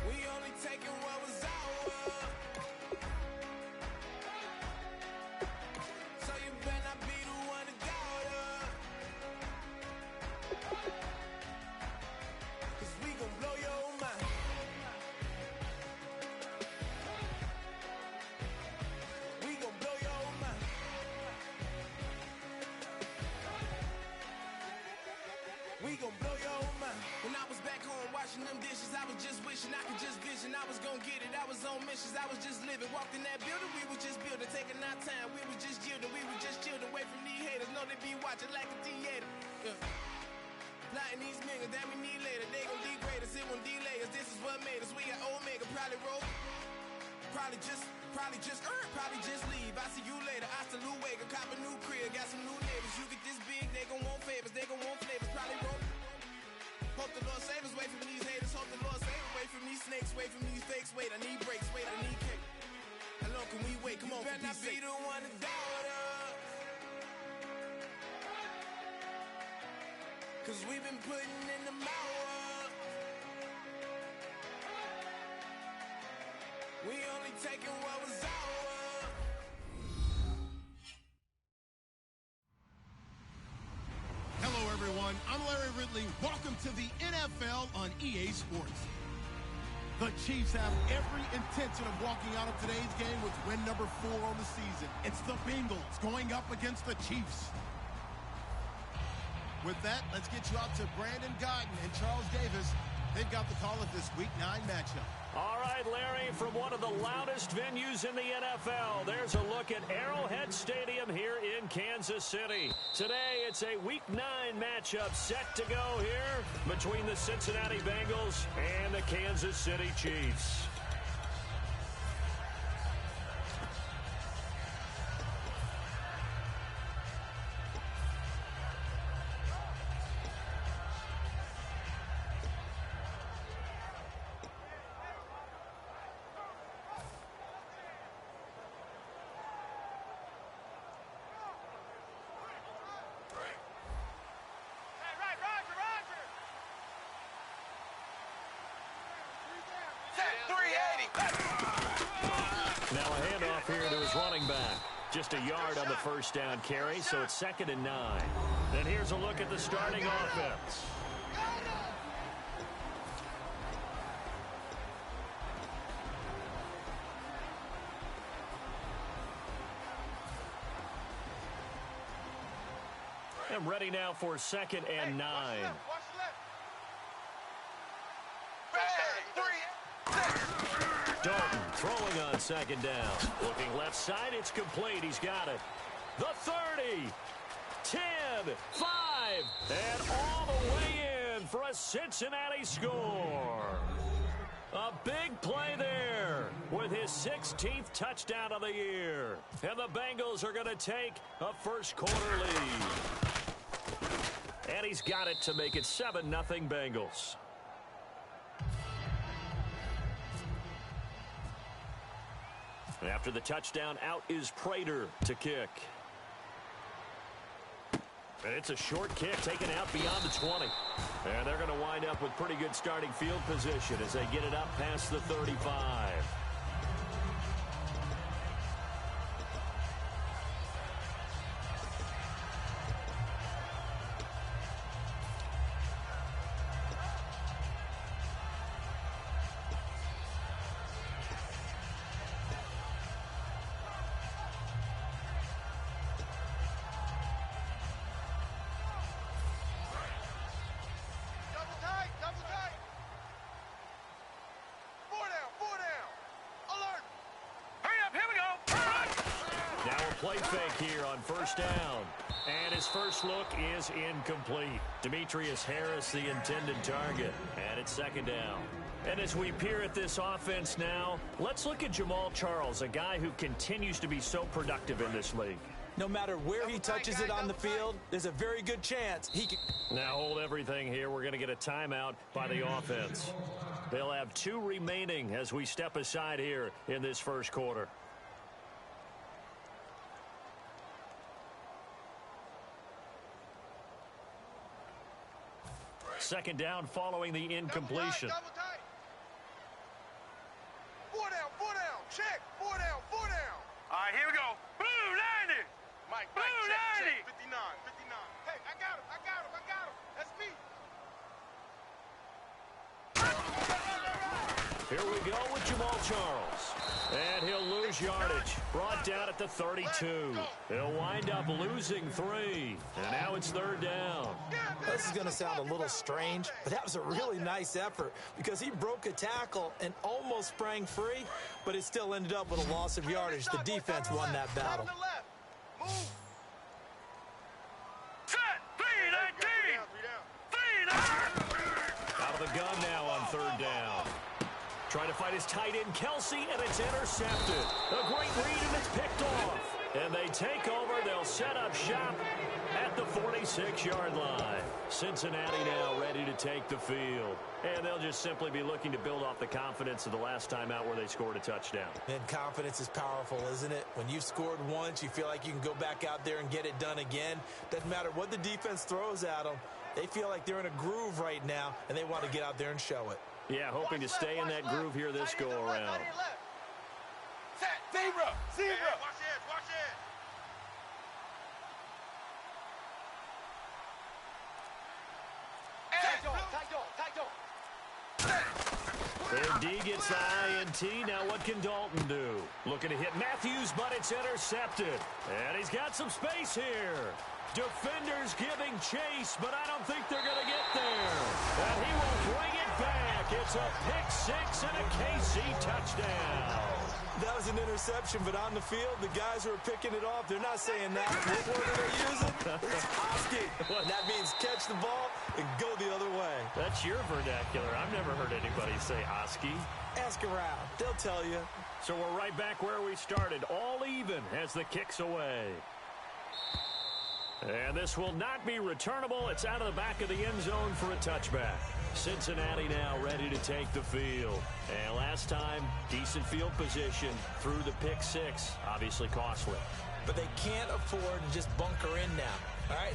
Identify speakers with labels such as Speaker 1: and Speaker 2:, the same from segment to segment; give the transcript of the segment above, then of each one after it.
Speaker 1: We only taking what was ours. So you better not be the one to doubt us. 'Cause we gon' blow your mind. We gon' blow your mind. We gon' blow your mind. When I was back home washing them dishes, I was just wishing I could just vision. I was gon' get it, I was on missions, I was just living. Walked in that building, we were just building, taking our time. We was just yielding, we were just chilling. Away from these haters, know they be watching like a theater. Yeah. Plotting these niggas that we need later. They gon' degrade us, it won't delay us. This is what made us. We got Omega, probably roll. Probably just leave. I see you later. I salute Wake, cop a new crib, got some new neighbors. You get this big, they gon' want favors, they gon' want flavors. Probably roll. Hope the Lord save us, wait from these haters. Hope the Lord save us, wait from these snakes, wait from these fakes. Wait, I need breaks, wait, I need cake. How long can we wait? Come on, better not be the one to doubt us. 'Cause we've been putting in the hours. We only taking what was ours.
Speaker 2: Hello, everyone. I'm Larry Ridley. Welcome to the NFL on EA Sports. The Chiefs have every intention of walking out of today's game with win number 4 on the season. It's the Bengals going up against the Chiefs. With that, let's get you out to Brandon Guyton and Charles Davis. They've got the call of this Week 9 matchup.
Speaker 3: All right, Larry, from one of the loudest venues in the NFL, there's a look at Arrowhead Stadium here in Kansas City. Today, it's a Week 9 matchup set to go here between the Cincinnati Bengals and the Kansas City Chiefs. Now a handoff here to his running back. Just a yard on the first down carry, so it's 2nd and 9. And here's a look at the starting offense. And ready now for 2nd and 9. Dalton throwing on 2nd down. Looking left side, it's complete. He's got it. The 30, 10, 5, and all the way in for a Cincinnati score. A big play there with his 16th touchdown of the year. And the Bengals are going to take a first-quarter lead. And he's got it to make it 7-0 Bengals. After the touchdown, out is Prater to kick. And it's a short kick taken out beyond the 20. And they're going to wind up with pretty good starting field position as they get it up past the 35. Play fake here on first down. And his first look is incomplete. Demetrius Harris, the intended target. And it's 2nd down. And as we peer at this offense now, let's look at Jamal Charles, a guy who continues to be so productive in this league.
Speaker 4: No matter where he touches it on the field, there's a very good chance he can.
Speaker 3: Now hold everything here. We're going to get a timeout by the offense. They'll have 2 remaining as we step aside here in this first quarter. 2nd down following the incompletion.
Speaker 5: right, here we go. Blue 90.
Speaker 1: Mike,
Speaker 5: Blue
Speaker 1: check,
Speaker 5: 90.
Speaker 1: 59, 59. Hey, I got him. That's me.
Speaker 3: Here we go with Jamal Charles. And he'll lose yardage. Brought down at the 32. He'll wind up losing 3. And now it's third down.
Speaker 4: This is going to sound a little strange, but that was a really nice effort because he broke a tackle and almost sprang free, but it still ended up with a loss of yardage. The defense won that battle.
Speaker 1: Move.
Speaker 5: Set. 3-19. 3-9.
Speaker 3: Out of the gun now on third down. Trying to fight his tight end, Kelsey, and it's intercepted. A great read, and it's picked off. And they take over. They'll set up shop at the 46-yard line. Cincinnati now ready to take the field. And they'll just simply be looking to build off the confidence of the last time out where they scored a touchdown.
Speaker 4: And confidence is powerful, isn't it? When you've scored once, you feel like you can go back out there and get it done again. Doesn't matter what the defense throws at them. They feel like they're in a groove right now, and they want to get out there and show it.
Speaker 3: Yeah, hoping to stay in that groove here this go-around.
Speaker 1: Set. Zebra. Watch it.
Speaker 3: And D gets the INT. Now what can Dalton do? Looking to hit Matthews, but it's intercepted. And he's got some space here. Defenders giving chase, but I don't think they're going to get there. And he will bring it back. It's a pick-6 and a KC touchdown.
Speaker 4: That was an interception, but on the field, the guys who are picking it off, they're not saying that. What word are they using? It's Oski. That means catch the ball and go the other way.
Speaker 3: That's your vernacular. I've never heard anybody say Oski.
Speaker 4: Ask around. They'll tell you.
Speaker 3: So we're right back where we started, all even as the kick's away. And this will not be returnable. It's out of the back of the end zone for a touchback. Cincinnati now ready to take the field. And last time, decent field position through the pick-6. Obviously costly.
Speaker 4: But they can't afford to just bunker in now. All right,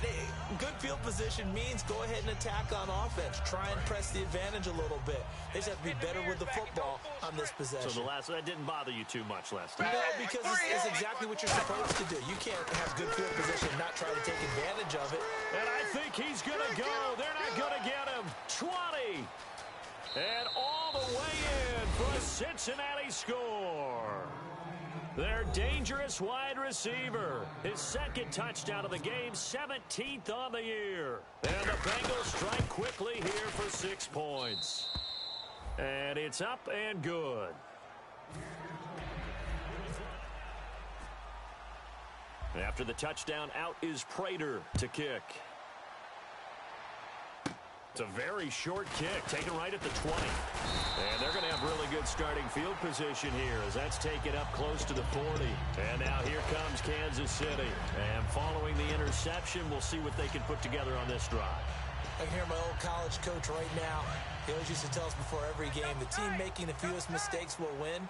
Speaker 4: good field position means go ahead and attack on offense. Try and press the advantage a little bit. They just have to be better with the football on this possession.
Speaker 3: So that didn't bother you too much last time?
Speaker 4: No, because it's exactly what you're supposed to do. You can't have good field position and not try to take advantage of it.
Speaker 3: And I think he's going to go. They're not going to get him. 20. And all the way in for a Cincinnati score. Their dangerous wide receiver. His second touchdown of the game, 17th on the year. And the Bengals strike quickly here for 6 points. And it's up and good. After the touchdown, out is Prater to kick. It's a very short kick, taken right at the 20. And they're going to have really good starting field position here as that's taken up close to the 40. And now here comes Kansas City. And following the interception, we'll see what they can put together on this drive.
Speaker 4: I can hear my old college coach right now. He always used to tell us before every game, the team making the fewest mistakes will win.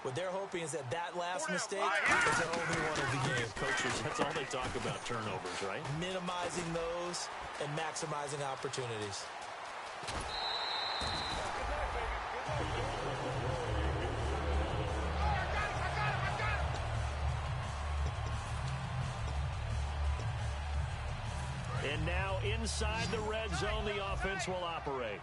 Speaker 4: What they're hoping is that last mistake is their only one of the game.
Speaker 3: Coaches, that's all they talk about, turnovers, right?
Speaker 4: Minimizing those and maximizing opportunities.
Speaker 3: And now inside the red zone, the offense will operate.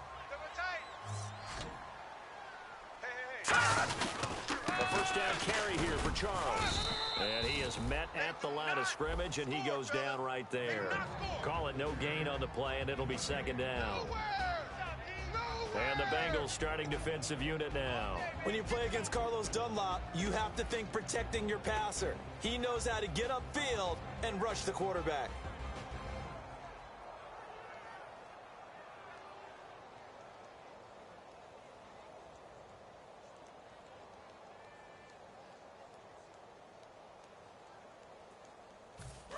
Speaker 3: A first down carry here for Charles. And he is met at the line of scrimmage, and he goes down right there. Call it no gain on the play, and it'll be second down. And the Bengals starting defensive unit now.
Speaker 4: When you play against Carlos Dunlop, you have to think protecting your passer. He knows how to get upfield and rush the quarterback.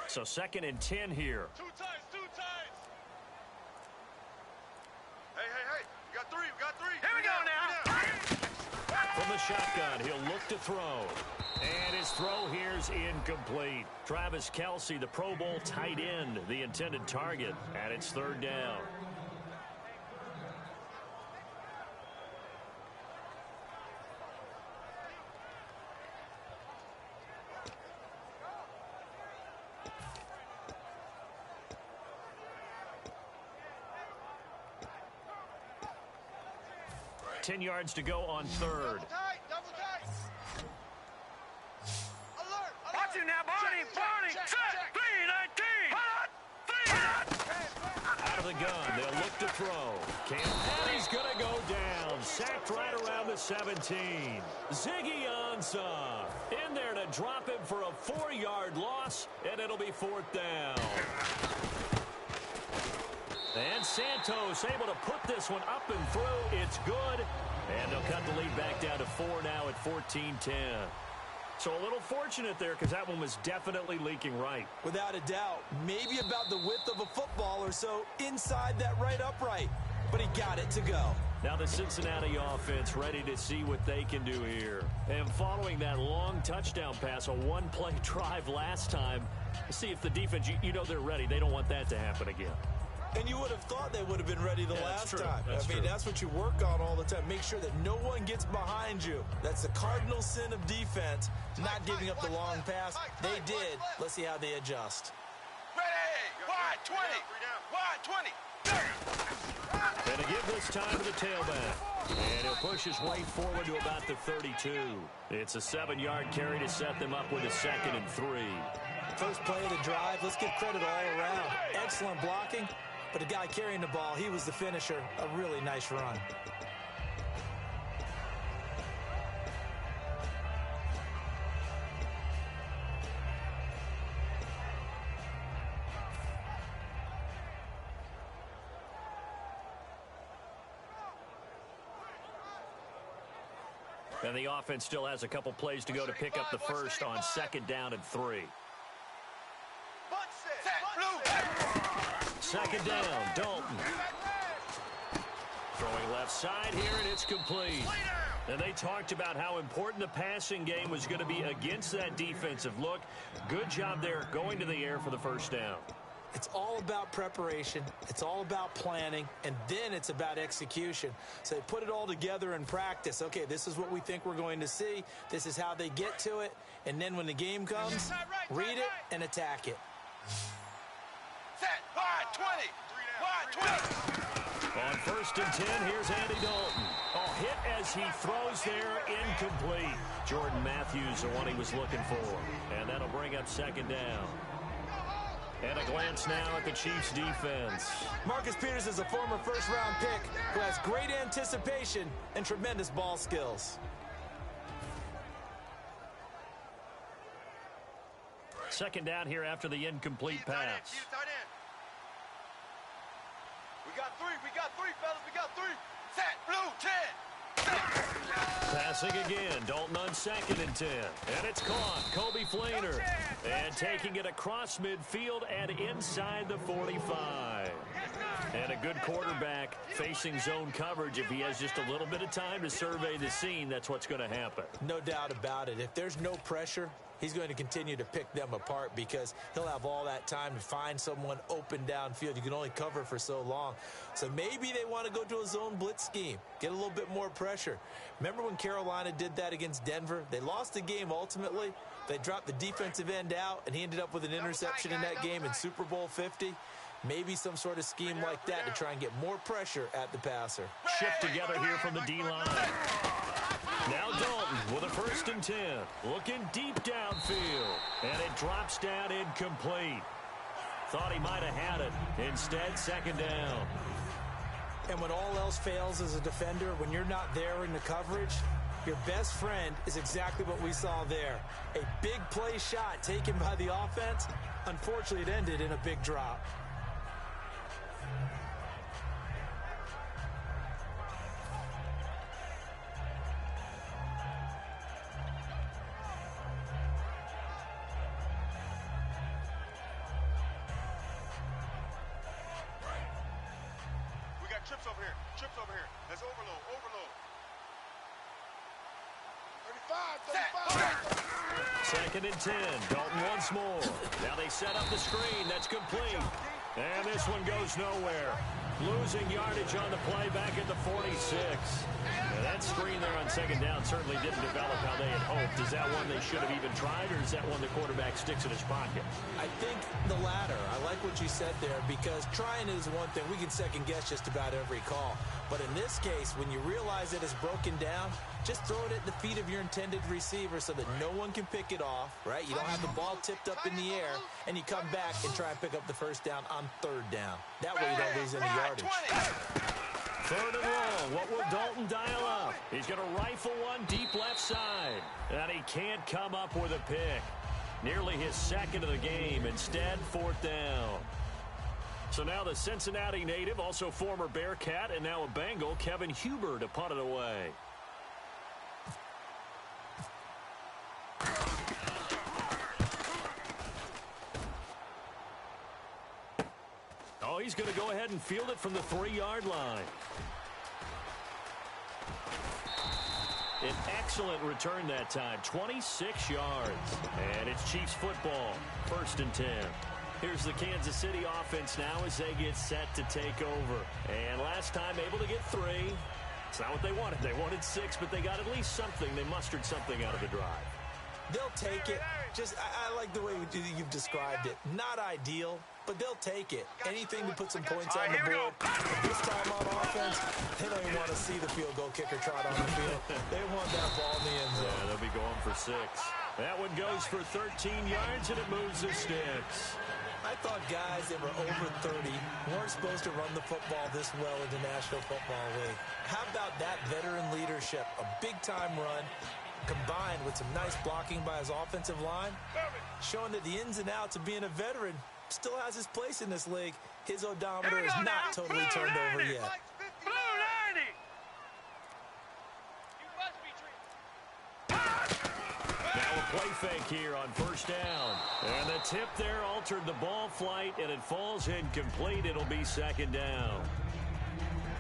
Speaker 3: So 2nd and 10 here.
Speaker 1: Two times. Hey. We got three.
Speaker 5: Here we go now.
Speaker 3: From the shotgun, he'll look to throw. And his throw here's incomplete. Travis Kelce, the Pro Bowl tight end, the intended target. And it's third down. 10 yards to go on third.
Speaker 5: Double tight. Alert. Watch it now, Barney. Barney. Set. 3-19.
Speaker 3: Out of the gun. They'll look to throw. And he's going to go down. Sacked right around the 17. Ziggy Ansah in there to drop him for a 4-yard loss, and it'll be 4th down. And Santos able to put this one up and through. It's good. And they'll cut the lead back down to 4 now at 14-10. So a little fortunate there because that one was definitely leaking right.
Speaker 4: Without a doubt. Maybe about the width of a football or so inside that right upright. But he got it to go.
Speaker 3: Now the Cincinnati offense ready to see what they can do here. And following that long touchdown pass, a one-play drive last time, see if the defense, you know they're ready. They don't want that to happen again.
Speaker 4: And you would have thought they would have been ready the last time.
Speaker 3: That's true.
Speaker 4: That's what you work on all the time. Make sure that no one gets behind you. That's the cardinal sin of defense, not giving up the long pass. They did. Let's see how they adjust.
Speaker 5: Ready. Wide 20. Wide 20.
Speaker 3: And to give this time to the tailback. And he'll push his way forward to about the 32. It's a 7-yard carry to set them up with a 2nd and 3.
Speaker 4: First play of the drive, let's give credit all around. Excellent blocking, but the guy carrying the ball, he was the finisher. A really nice run.
Speaker 3: And the offense still has a couple plays to go to pick up the first on 2nd down and 3. 2nd down, Dalton. Throwing left side here, and it's complete. And they talked about how important the passing game was going to be against that defensive look. Good job there going to the air for the first down.
Speaker 4: It's all about preparation. It's all about planning. And then it's about execution. So they put it all together in practice. Okay, this is what we think we're going to see. This is how they get to it. And then when the game comes, read it and attack it.
Speaker 5: Set. Wide 20. Wide 20.
Speaker 3: On 1st and 10, here's Andy Dalton. Oh, hit as he throws there, incomplete. Jordan Matthews, the one he was looking for. And that'll bring up 2nd down. And a glance now at the Chiefs' defense.
Speaker 4: Marcus Peters is a former first-round pick who has great anticipation and tremendous ball skills.
Speaker 3: 2nd down here after the incomplete pass.
Speaker 5: We got 3, fellas. We got 3. Set. Blue 10.
Speaker 3: Passing again. Dalton on 2nd and 10. And it's caught. Kobe Fleener. And taking it across midfield and inside the 45. And a good quarterback facing zone coverage. If he has just a little bit of time to survey the scene, that's what's going to happen.
Speaker 4: No doubt about it. If there's no pressure, he's going to continue to pick them apart because he'll have all that time to find someone open downfield. You can only cover for so long. So maybe they want to go to a zone blitz scheme, get a little bit more pressure. Remember when Carolina did that against Denver? They lost the game ultimately. They dropped the defensive end out, and he ended up with an interception in that game in Super Bowl 50. Maybe some sort of scheme like that to try and get more pressure at the passer.
Speaker 3: Shift together here from the D-line. Now Dalton with a 1st and 10. Looking deep downfield. And it drops down incomplete. Thought he might have had it. Instead, 2nd down.
Speaker 4: And when all else fails as a defender, when you're not there in the coverage, your best friend is exactly what we saw there. A big play shot taken by the offense. Unfortunately, it ended in a big drop.
Speaker 5: Trips over here. That's overload.
Speaker 3: 2nd and 10. Dalton once more. Now they set up the screen. That's complete. And this one goes nowhere. Losing yardage on the play back at the 46. Now that screen there on second down certainly didn't develop how they had hoped. Is that one they should have even tried, or is that one the quarterback sticks in his pocket?
Speaker 4: I think the latter. I like what you said there, because trying is one thing. We can second guess just about every call. But in this case, when you realize it is broken down, just throw it at the feet of your intended receiver so that no one can pick it off, right? You don't have the ball tipped up in the air, and you come back and try and pick up the first down on third down. That way you don't lose any yardage.
Speaker 3: Third and long. What will Dalton dial up? He's going to rifle one deep left side. And he can't come up with a pick. Nearly his second of the game. Instead, fourth down. So now the Cincinnati native, also former Bearcat, and now a Bengal, Kevin Huber, to punt it away. Oh, he's going to go ahead and field it from the 3-yard line. An excellent return that time, 26 yards. And it's Chiefs football, 1st and 10. Here's the Kansas City offense now as they get set to take over. And last time able to get 3. It's not what they wanted. They wanted 6, but they got at least something. They mustered something out of the drive.
Speaker 4: They'll take it. I like the way you've described it. Not ideal, but they'll take it. Anything to put some points on the board. This time on offense, they don't even want to see the field goal kicker trot on the field. They want that ball in the end zone.
Speaker 3: Yeah, they'll be going for 6. That one goes for 13 yards, and it moves the sticks.
Speaker 4: I thought guys that were over 30 weren't supposed to run the football this well in the National Football League. How about that veteran leadership? A big-time run, combined with some nice blocking by his offensive line, showing that the ins and outs of being a veteran still has his place in this league. His odometer is not totally turned over yet.
Speaker 3: Now a play fake here on first down. And the tip there altered the ball flight, and it falls incomplete. It'll be 2nd down.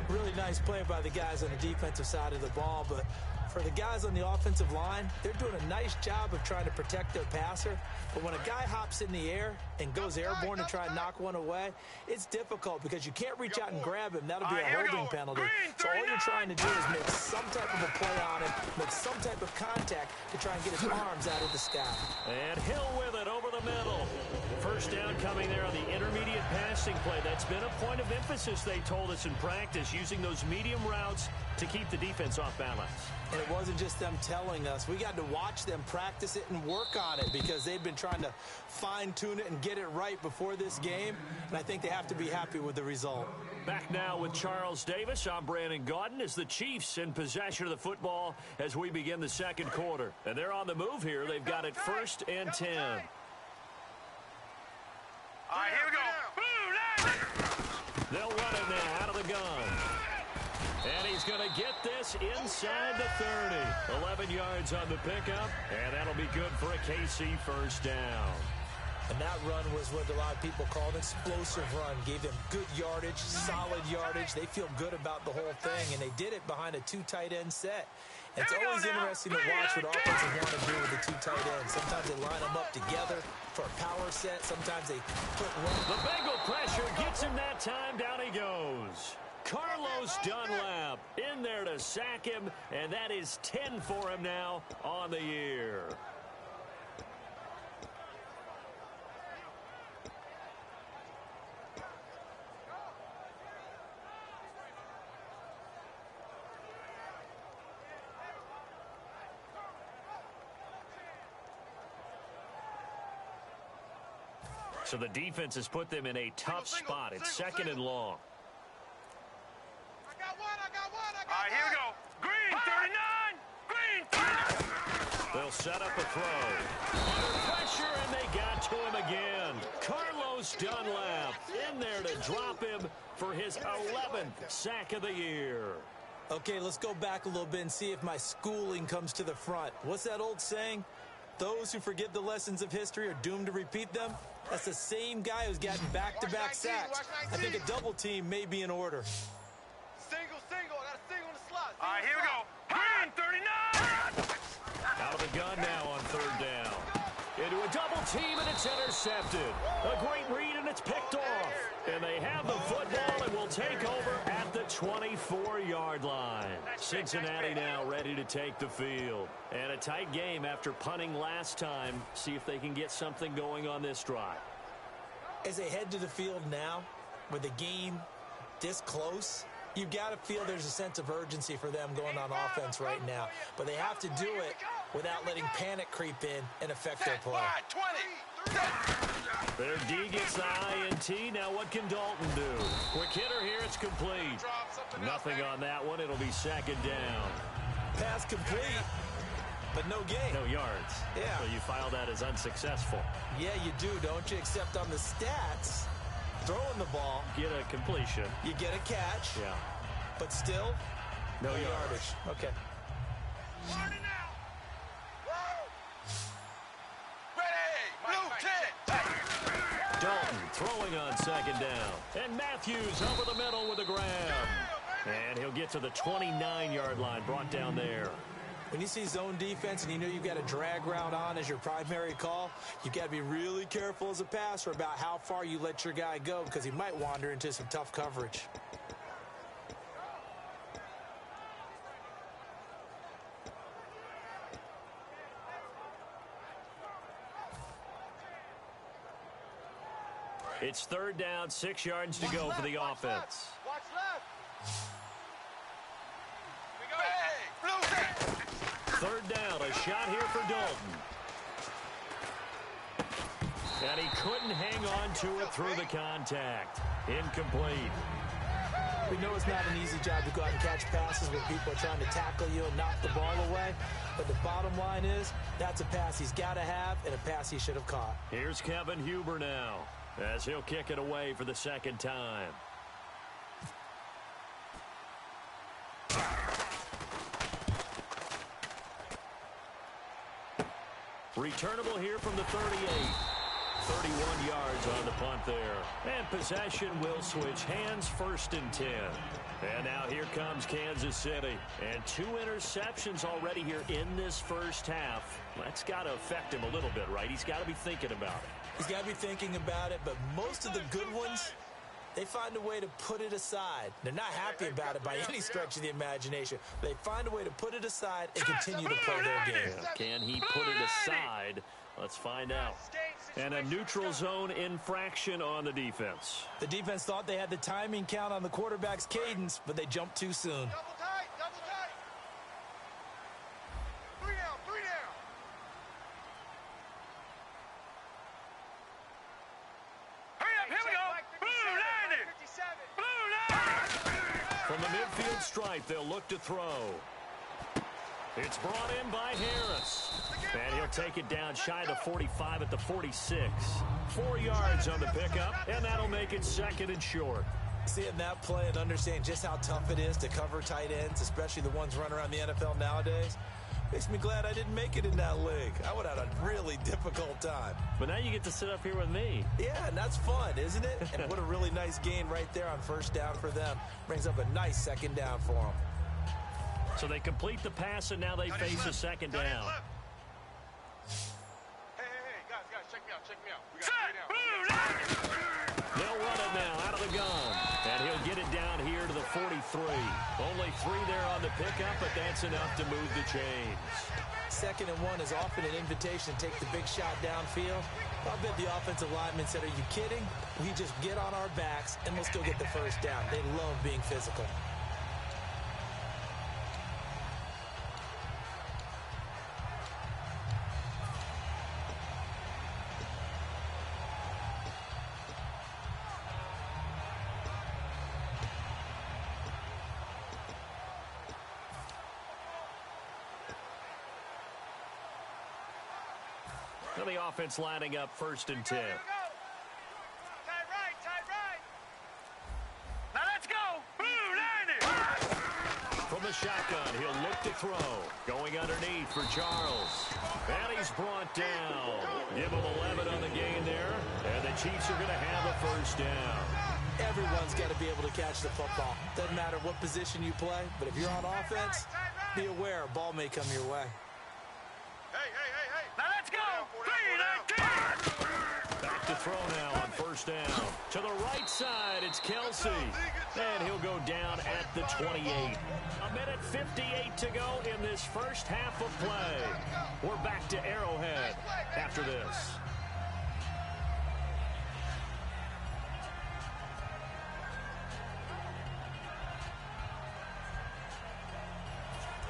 Speaker 4: Really nice play by the guys on the defensive side of the ball, but for the guys on the offensive line, they're doing a nice job of trying to protect their passer. But when a guy hops in the air and goes airborne to try and knock one away, it's difficult because you can't reach out and grab him. That'll be a holding penalty. So all you're trying to do is make some type of a play on him, make some type of contact to try and get his arms out of the sky.
Speaker 3: And Hill with it over the middle. First down coming there on the intermediate passing play. That's been a point of emphasis, they told us in practice, using those medium routes to keep the defense off balance.
Speaker 4: And it wasn't just them telling us. We got to watch them practice it and work on it because they've been trying to fine-tune it and get it right before this game. And I think they have to be happy with the result.
Speaker 3: Back now with Charles Davis. I'm Brandon Gaudin as the Chiefs in possession of the football as we begin the 2nd quarter. And they're on the move here. They've got it 1st and 10.
Speaker 5: All right, here we go.
Speaker 3: They'll run it now out of the gun. And he's going to get this inside the 30. 11 yards on the pickup, and that'll be good for a KC first down.
Speaker 4: And that run was what a lot of people call an explosive run. Gave them good yardage, solid yardage. They feel good about the whole thing, and they did it behind a 2 tight end set. It's always interesting to watch what offenses want to do with the 2 tight ends. Sometimes they line them up together for a power set. Sometimes they put one.
Speaker 3: The Bengal pressure gets him that time. Down he goes. Carlos Dunlap in there to sack him, and that is 10 for him now on the year. So the defense has put them in a tough spot. It's 2nd and long.
Speaker 5: All right, here we go. Green 39. Green 39.
Speaker 3: They'll set up a throw. Under pressure, and they got to him again. Carlos Dunlap in there to drop him for his 11th sack of the year.
Speaker 4: Okay, let's go back a little bit and see if my schooling comes to the front. What's that old saying? Those who forget the lessons of history are doomed to repeat them. That's the same guy who's gotten back-to-back sacks. I think a double team may be in order.
Speaker 5: Single. I got a single in the slot.
Speaker 1: All right, here we go. Green 39.
Speaker 3: Out of the gun now on 3rd down. Into a double team, and it's intercepted. A great read, and it's picked off. And they have the football and will take over 24-yard line. Cincinnati now ready to take the field. And a tight game after punting last time. See if they can get something going on this drive.
Speaker 4: As they head to the field now, with the game this close, you've got to feel there's a sense of urgency for them going on offense right now. But they have to do it without letting panic creep in and affect their play.
Speaker 3: Their D gets the INT. Now what can Dalton do? Quick hitter here. It's complete. Nothing on that one. It'll be second down.
Speaker 4: Pass complete, but no gain.
Speaker 3: No yards.
Speaker 4: Yeah.
Speaker 3: So you file that as unsuccessful.
Speaker 4: Yeah, you do, don't you? Except on the stats, throwing the ball,
Speaker 3: Get a completion.
Speaker 4: you get a catch,
Speaker 3: Yeah.
Speaker 4: but still,
Speaker 3: No
Speaker 4: yardage. Okay.
Speaker 3: Dalton throwing on second down. And Matthews over the middle with a grab. And he'll get to the 29-yard line, brought down there.
Speaker 4: When you see zone defense and you know you've got a drag route on as your primary call, you've got to be really careful as a passer about how far you let your guy go because he might wander into some tough coverage.
Speaker 3: It's third down, 6 yards to go for the offense.
Speaker 5: Watch left.
Speaker 3: Third down, a shot here for Dalton. And he couldn't hang on to it through the contact. Incomplete.
Speaker 4: We know it's not an easy job to go out and catch passes when people are trying to tackle you and knock the ball away. But the bottom line is, that's a pass he's got to have and a pass he should have caught.
Speaker 3: Here's Kevin Huber now, as he'll kick it away for the second time. Returnable here from the 38. 31 yards on the punt there. And possession will switch hands, first and 10. And now here comes Kansas City. And 2 interceptions already here in this first half. That's got to affect him a little bit, right? He's got to be thinking about it.
Speaker 4: He's got to be thinking about it, but most of the good ones, they find a way to put it aside. They're not happy about it by any stretch of the imagination. They find a way to put it aside and continue to play their game.
Speaker 3: Can he put it aside? Let's find out. And a neutral zone infraction on the defense.
Speaker 4: The defense thought they had the timing count on the quarterback's cadence, but they jumped too soon.
Speaker 5: Double tight, double tight. 3 down, 3 down. Hurry up, here we go. Blue 90. Blue 90.
Speaker 3: From the midfield stripe, they'll look to throw. It's brought in by Harris. And he'll take it down shy of the 45 at the 46. 4 yards on the pickup, and that'll make it second and short.
Speaker 4: Seeing that play and understanding just how tough it is to cover tight ends, especially the ones running around the NFL nowadays, makes me glad I didn't make it in that league. I would have had a really difficult time.
Speaker 3: But now you get to sit up here with me.
Speaker 4: Yeah, and that's fun, isn't it? And what a really nice gain right there on first down for them. Brings up a nice second down for them.
Speaker 3: So they complete the pass, and now they face a second down.
Speaker 5: Hey, guys, check me out. We got 3 down.
Speaker 3: They'll run it now out of the gun. And he'll get it down here to the 43. Only 3 there on the pickup, but that's enough to move the chains.
Speaker 4: 2nd and 1 is often an invitation to take the big shot downfield. I bet the offensive lineman said, are you kidding? We just get on our backs, and we'll still get the first down. They love being physical.
Speaker 3: The offense lining up 1st and 10.
Speaker 5: Tight right. Now let's go. Blue 90.
Speaker 3: From the shotgun, he'll look to throw. Going underneath for Charles. And he's brought down. Give him 11 on the gain there. And the Chiefs are going to have a first down.
Speaker 4: Everyone's got to be able to catch the football. Doesn't matter what position you play, but if you're on offense, be aware a ball may come your way.
Speaker 5: Hey. Now let's go. 3-19.
Speaker 3: Back to throw now on first down. To the right side, it's Kelsey. And he'll go down at the 28. A minute 58 to go in this first half of play. We're back to Arrowhead after this.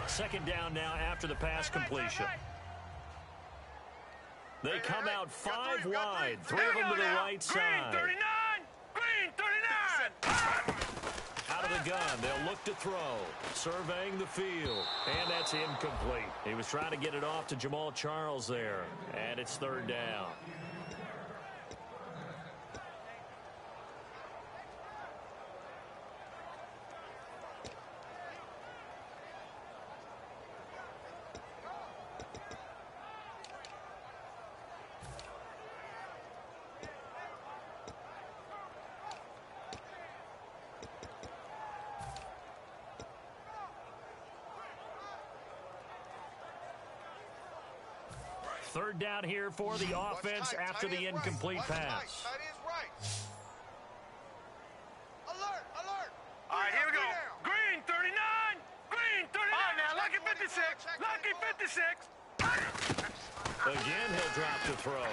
Speaker 3: Second down now after the pass completion. They come out 5 wide, 3 of them to the right side.
Speaker 5: Green 39! Green 39!
Speaker 3: Out of the gun, they'll look to throw. Surveying the field, and that's incomplete. He was trying to get it off to Jamal Charles there, and it's third down. Third down here for the offense after the incomplete pass.
Speaker 5: Alert! Alert! All right, here we go. Green 39! Green 39! All right, now, Lucky 56! Lucky 56!
Speaker 3: Again, he'll drop to throw.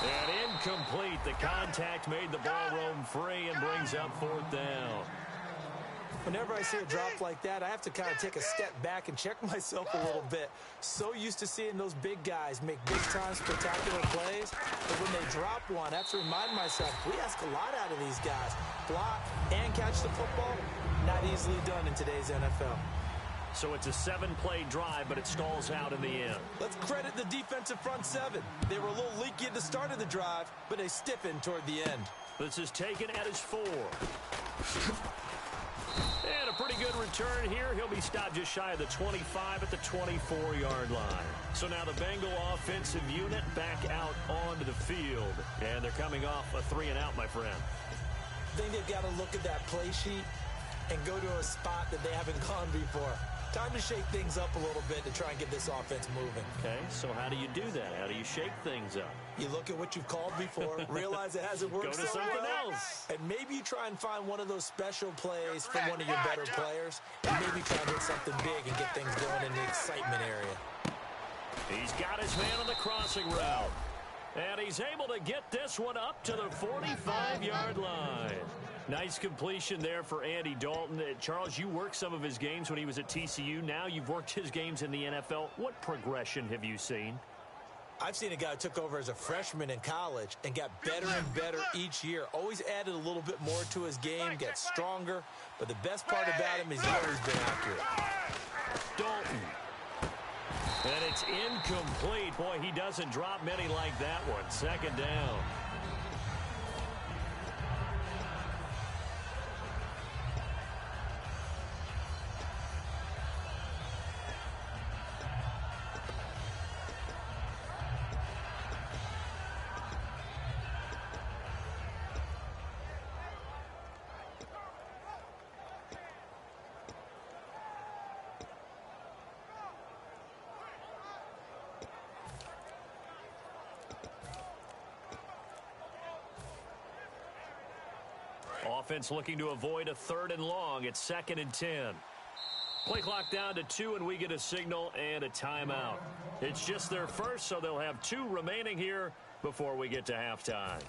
Speaker 3: And incomplete. The contact made the ball roam free and brings up fourth down.
Speaker 4: Whenever I see a drop like that, I have to kind of take a step back and check myself a little bit. So used to seeing those big guys make big-time spectacular plays, but when they drop one, I have to remind myself, we ask a lot out of these guys. Block and catch the football, not easily done in today's NFL.
Speaker 3: So it's a 7-play drive, but it stalls out in the end.
Speaker 4: Let's credit the defensive front 7. They were a little leaky at the start of the drive, but they stiffened toward the end.
Speaker 3: This is taken at his 4. And a pretty good return here. He'll be stopped just shy of the 25 at the 24-yard line. So now the Bengal offensive unit back out onto the field. And they're coming off a 3-and-out, my friend.
Speaker 4: I think they've got to look at that play sheet and go to a spot that they haven't gone before. Time to shake things up a little bit to try and get this offense moving.
Speaker 3: Okay, so how do you do that? How do you shake things up?
Speaker 4: You look at what you've called before, realize it hasn't worked
Speaker 3: Go to something
Speaker 4: well,
Speaker 3: else.
Speaker 4: and maybe you try and find one of those special plays from one of your better players, and maybe try and hit something big and get things going in the excitement area.
Speaker 3: He's got his man on the crossing route. And he's able to get this one up to the 45-yard line. Nice completion there for Andy Dalton. Charles, you worked some of his games when he was at TCU. Now you've worked his games in the NFL. What progression have you seen?
Speaker 4: I've seen a guy who took over as a freshman in college and got better and better each year. Always added a little bit more to his game, got stronger. But the best part about him is he's always been accurate.
Speaker 3: Dalton. And it's incomplete. Boy, he doesn't drop many like that one. Second down. Offense looking to avoid a 3rd and long. It's 2nd and 10. Play clock down to 2, and we get a signal and a timeout. It's just their first, so they'll have 2 remaining here before we get to halftime.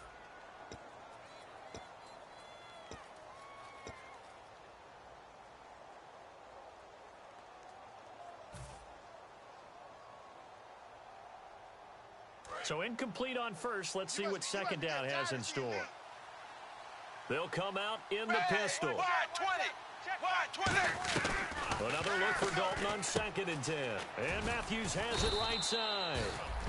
Speaker 3: So incomplete on first. Let's see what second down has in store. They'll come out in the pistol.
Speaker 5: Wide 20! Wide 20!
Speaker 3: Another look for Dalton on 2nd and 10. And Matthews has it right side.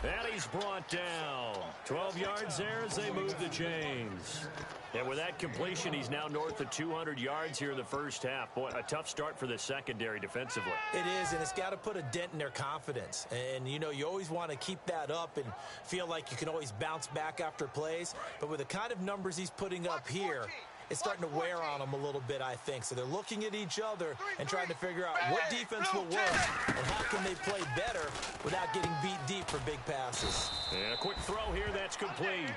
Speaker 3: And he's brought down. 12 yards there as they move the chains. And with that completion, he's now north of 200 yards here in the first half. Boy, a tough start for the secondary defensively.
Speaker 4: It is, and it's got to put a dent in their confidence. And, you know, you always want to keep that up and feel like you can always bounce back after plays. But with the kind of numbers he's putting up here, it's starting to wear on them a little bit, I think. So they're looking at each other and trying to figure out what defense will work and how can they play better without getting beat deep for big passes.
Speaker 3: And a quick throw here that's complete.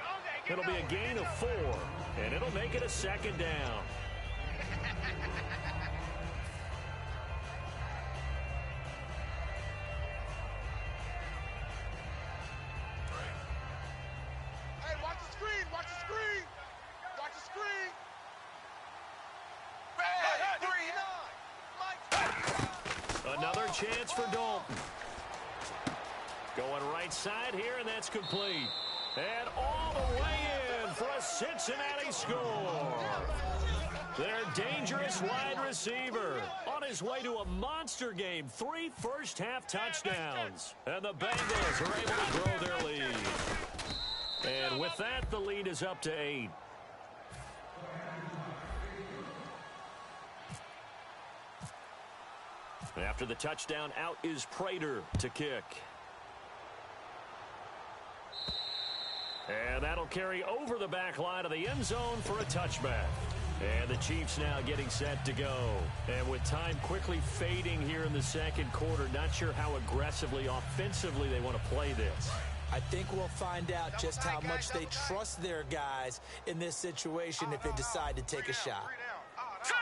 Speaker 3: It'll be a gain of 4, and it'll make it a second down.
Speaker 5: Hey, watch the screen, watch the screen. Watch the screen.
Speaker 3: Another chance for Dalton. Going right side here, and that's complete. And all the way in for a Cincinnati score. Their dangerous wide receiver on his way to a monster game. 3 first-half touchdowns. And the Bengals are able to grow their lead. And with that, the lead is up to 8. After the touchdown, out is Prater to kick. And that'll carry over the back line of the end zone for a touchback. And the Chiefs now getting set to go. And with time quickly fading here in the second quarter, not sure how aggressively, offensively they want to play this.
Speaker 4: I think we'll find out just how much they trust their guys in this situation if they decide to take a shot.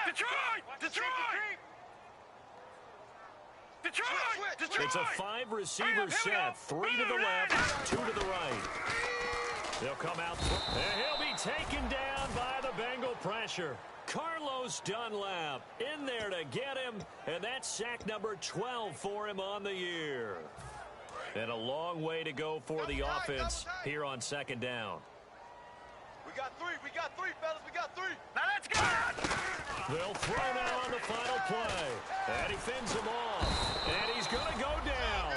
Speaker 5: Detroit! Detroit! Detroit!
Speaker 3: It's a 5-receiver set. 3 to the left, 2 to the right. They'll come out, and he'll be taken down by the Bengal pressure. Carlos Dunlap in there to get him, and that's sack number 12 for him on the year. And a long way to go for the offense here on second down.
Speaker 5: We got 3, fellas, we got 3. Now let's go!
Speaker 3: They'll throw now on the final play. And he fins him off. And he's going to go down.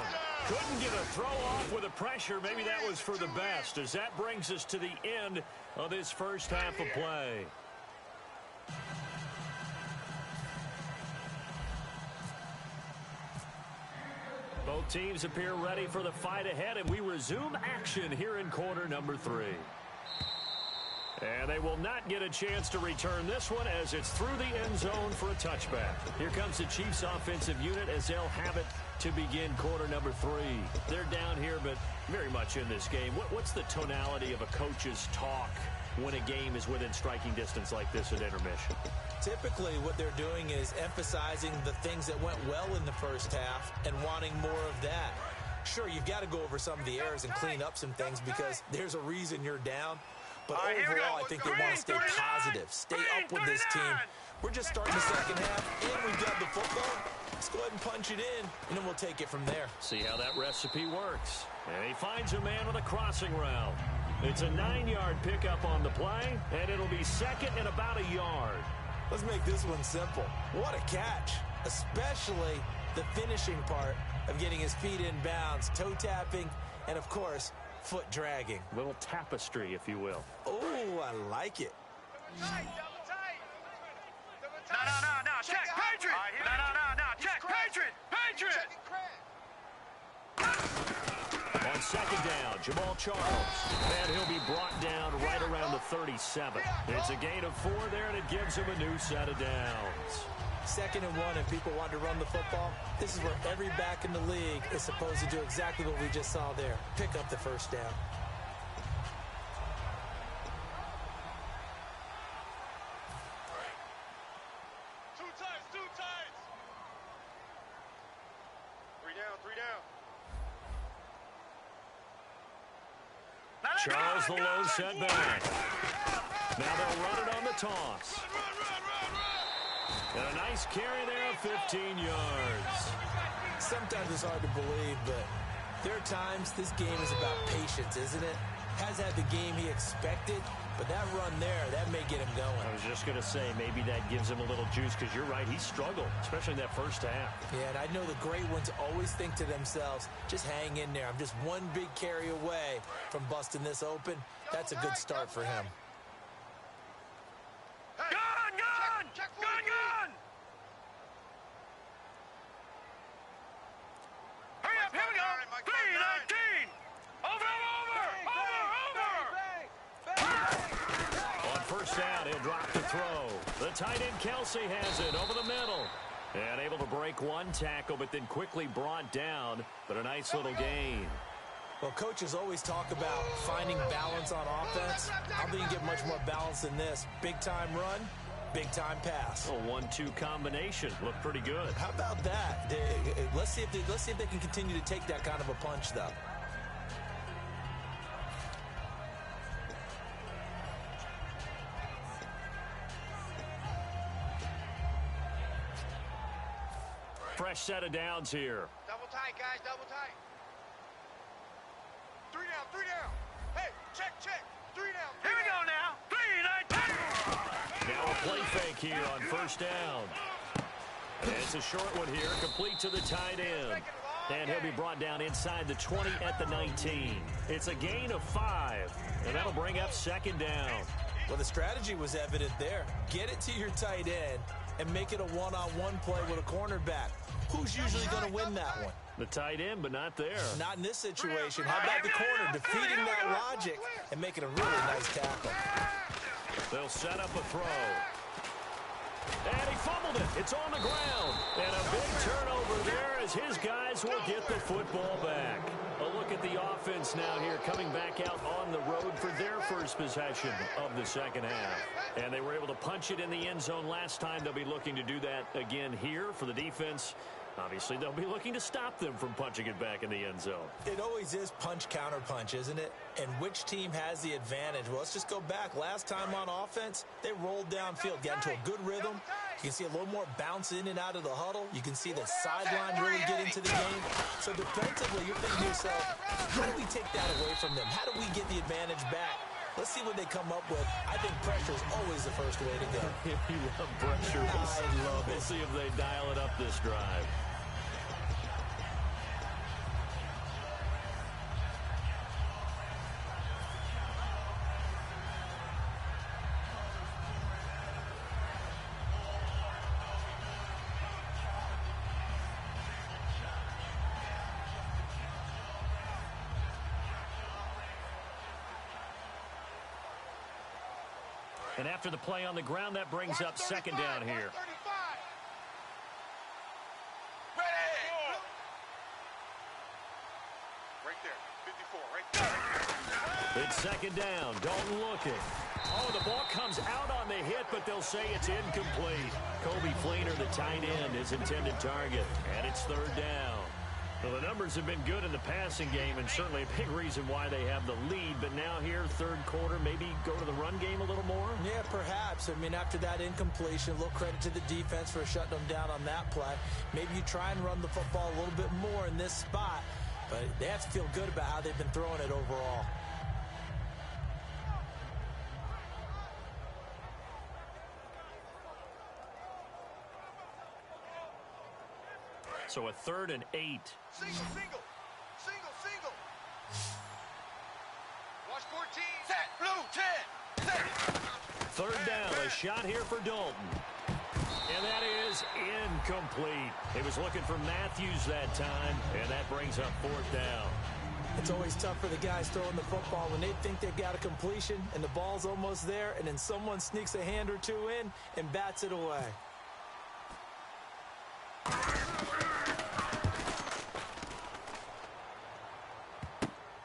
Speaker 3: Couldn't get a throw off with the pressure. Maybe that was for the best, as that brings us to the end of this first half of play. Both teams appear ready for the fight ahead, and we resume action here in quarter number 3. And they will not get a chance to return this one as it's through the end zone for a touchback. Here comes the Chiefs offensive unit as they'll have it to begin quarter number 3. They're down here, but very much in this game. What's the tonality of a coach's talk when a game is within striking distance like this at intermission?
Speaker 4: Typically, what they're doing is emphasizing the things that went well in the first half and wanting more of that. Sure, you've got to go over some of the errors and clean up some things because there's a reason you're down. But overall, I think they want to stay positive, stay up with this team. We're just starting the second half, and we've got the football. Let's go ahead and punch it in, and then we'll take it from there.
Speaker 3: See how that recipe works. And he finds a man with a crossing route. It's a 9-yard pickup on the play, and it'll be second and about a yard.
Speaker 4: Let's make this one simple. What a catch, especially the finishing part of getting his feet in bounds, toe tapping, and, of course, foot dragging.
Speaker 3: Little tapestry, if you will.
Speaker 4: Oh, I like it.
Speaker 5: No, check, Patriot! No, check, Patriot!
Speaker 3: On second down, Jamal Charles. And he'll be brought down right around the 37. It's a gain of 4 there, and it gives him a new set of downs.
Speaker 4: 2nd and 1, and people want to run the football. This is where every back in the league is supposed to do exactly what we just saw there. Pick up the first down.
Speaker 5: Two tights. 3 down.
Speaker 3: Charles the low setback. Now they'll run it on the toss. And a nice carry there of 15 yards.
Speaker 4: Sometimes it's hard to believe, but there are times this game is about patience, isn't it? Has had the game he expected, but that run there, that may get him going.
Speaker 3: I was just going to say, maybe that gives him a little juice, because you're right, he struggled, especially in that first half.
Speaker 4: Yeah, and I know the great ones always think to themselves, just hang in there. I'm just one big carry away from busting this open. That's a good start for him.
Speaker 5: Gun! Hurry up, here we go! 3:19! Over!
Speaker 3: On first down, he'll drop the throw. The tight end Kelsey has it over the middle. And able to break one tackle, but then quickly brought down. But a nice little gain.
Speaker 4: Well, coaches always talk about finding balance on offense. I don't think you get much more balance than this. Big-time run, big-time pass.
Speaker 3: A 1-2 combination. Looked pretty good.
Speaker 4: How about that? Let's see if they can continue to take that kind of a punch, though.
Speaker 3: Fresh set of downs here.
Speaker 5: Double tight, guys, double tight. 3 down. Hey, check. 3 down. Here we go now. 3, 9, 10.
Speaker 3: Now a play fake here on first down. And it's a short one here, complete to the tight end. And he'll be brought down inside the 20 at the 19. It's a gain of 5, and that'll bring up second down.
Speaker 4: Well, the strategy was evident there. Get it to your tight end and make it a one-on-one play with a cornerback. Who's usually going to win that one?
Speaker 3: The tight end, but not there.
Speaker 4: Not in this situation. How about the corner defeating that logic and making a really nice tackle?
Speaker 3: They'll set up a throw. And he fumbled it. It's on the ground. And a big turnover there as his guys will get the football back. A look at the offense now here, coming back out on the road for their first possession of the second half. And they were able to punch it in the end zone last time. They'll be looking to do that again here for the defense. Obviously, they'll be looking to stop them from punching it back in the end zone.
Speaker 4: It always is punch-counter-punch, isn't it? And which team has the advantage? Well, let's just go back. Last time on offense, they rolled downfield, got into a good rhythm. You can see a little more bounce in and out of the huddle. You can see the sideline really get into the game. So defensively, you're thinking to yourself, how do we take that away from them? How do we get the advantage back? Let's see what they come up with. I think pressure is always the first way to go.
Speaker 3: You love pressure.
Speaker 4: I love it.
Speaker 3: We'll see if they dial it up this drive. And after the play on the ground, that brings up second down here.
Speaker 5: Right there, 54, right there.
Speaker 3: It's second down. Dalton looking. Oh, the ball comes out on the hit, but they'll say it's incomplete. Kobe Fleener, the tight end, his intended target. And it's third down. Well, the numbers have been good in the passing game, and certainly a big reason why they have the lead. But now here, third quarter, maybe go to the run game a little more?
Speaker 4: Yeah, perhaps. I mean, after that incompletion, a little credit to the defense for shutting them down on that play. Maybe you try and run the football a little bit more in this spot. But they have to feel good about how they've been throwing it overall.
Speaker 3: So a 3rd and 8.
Speaker 5: Single. Watch 14. Set. Blue 10. Set.
Speaker 3: Third down. A shot here for Dalton. And that is incomplete. He was looking for Matthews that time, and that brings up 4th down.
Speaker 4: It's always tough for the guys throwing the football when they think they've got a completion and the ball's almost there, and then someone sneaks a hand or two in and bats it away.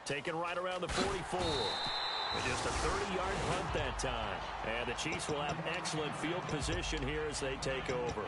Speaker 3: Taken right around the 44. And just a 30-yard punt that time. And the Chiefs will have excellent field position here as they take over.